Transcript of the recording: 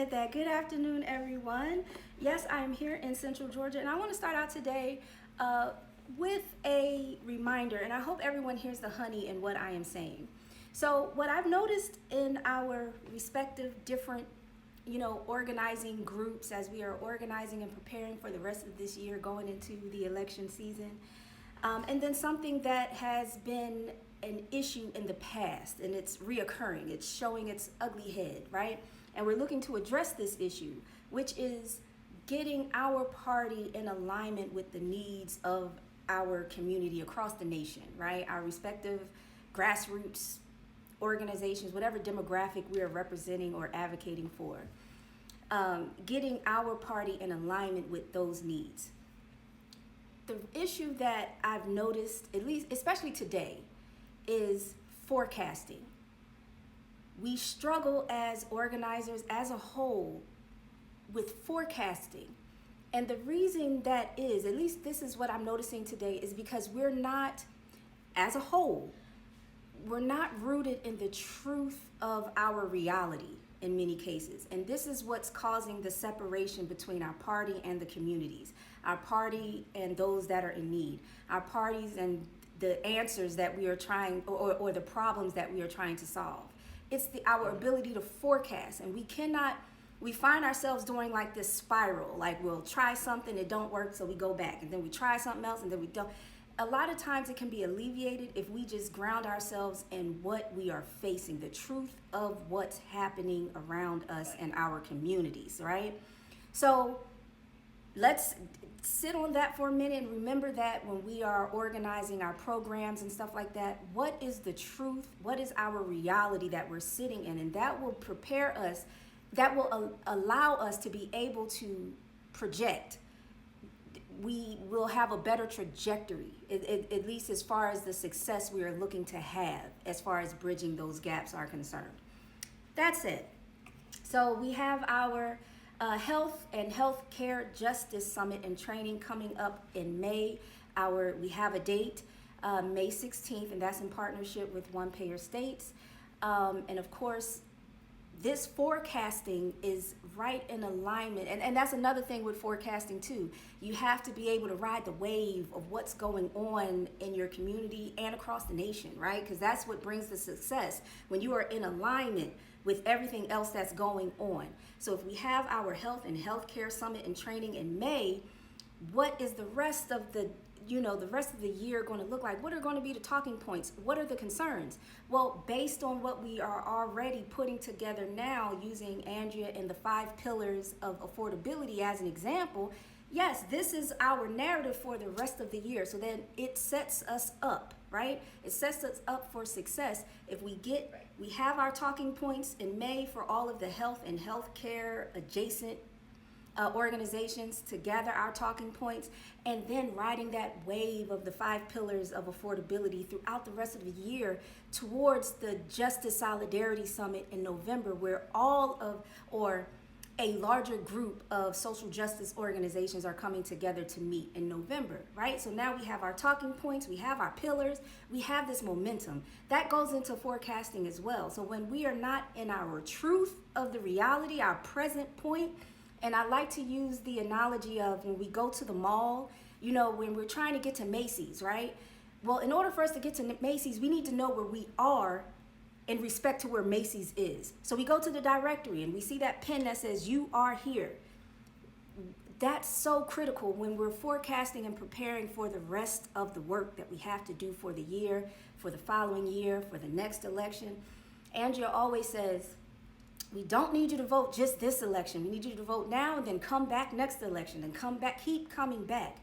said that. Good afternoon, everyone. Yes, I am here in Central Georgia, and I want to start out today with a reminder, and I hope everyone hears the honey in what I am saying. So, what I've noticed in our respective different, organizing groups as we are organizing and preparing for the rest of this year going into the election season, and then something that has been an issue in the past and it's reoccurring, it's showing its ugly head, right? And we're looking to address this issue, which is getting our party in alignment with the needs of our community across the nation, right? Our respective grassroots organizations, whatever demographic we are representing or advocating for, getting our party in alignment with those needs. The issue that I've noticed, at least especially today, is forecasting. We struggle as organizers as a whole with forecasting. And the reason that is, at least this is what I'm noticing today, is because we're not, as a whole, we're not rooted in the truth of our reality in many cases. And this is what's causing the separation between our party and the communities, our party and those that are in need, our parties and the answers that we are trying, or the problems that we are trying to solve. It's our ability to forecast, and we find ourselves doing like this spiral, like we'll try something, it don't work, so we go back, and then we try something else, and then we don't. A lot of times it can be alleviated if we just ground ourselves in what we are facing, the truth of what's happening around us and our communities, right? So let's sit on that for a minute and remember that when we are organizing our programs and stuff like that, what is the truth? What is our reality that we're sitting in? And that will prepare us, that will allow us to be able to project. We will have a better trajectory, at least as far as the success we are looking to have, as far as bridging those gaps are concerned. That's it. So we have our Health and Healthcare Justice Summit and Training coming up in May. We have a date, May 16th, and that's in partnership with One Payer States. And of course, this forecasting is right in alignment. And that's another thing with forecasting too. You have to be able to ride the wave of what's going on in your community and across the nation, right? Because that's what brings the success, when you are in alignment with everything else that's going on. So if we have our Health and Healthcare Summit and Training in May, what is the rest of the year going to look like? What are going to be the talking points? What are the concerns? Well, based on what we are already putting together now, using Andrea and the 5 pillars of affordability as an example, yes, this is our narrative for the rest of the year. So then it sets us up, right? It sets us up for success if we have our talking points in May for all of the health and healthcare adjacent organizations to gather our talking points, and then riding that wave of the 5 pillars of affordability throughout the rest of the year towards the Justice Solidarity Summit in November, where a larger group of social justice organizations are coming together to meet in November, right? So now we have our talking points, we have our pillars, we have this momentum. That goes into forecasting as well. So when we are not in our truth of the reality, our present point, and I like to use the analogy of when we go to the mall, when we're trying to get to Macy's, right? Well, in order for us to get to Macy's, we need to know where we are in respect to where Macy's is. So we go to the directory and we see that pin that says, "You are here." That's so critical when we're forecasting and preparing for the rest of the work that we have to do for the year, for the following year, for the next election. Andrea always says, we don't need you to vote just this election. We need you to vote now and then come back next election and come back, keep coming back.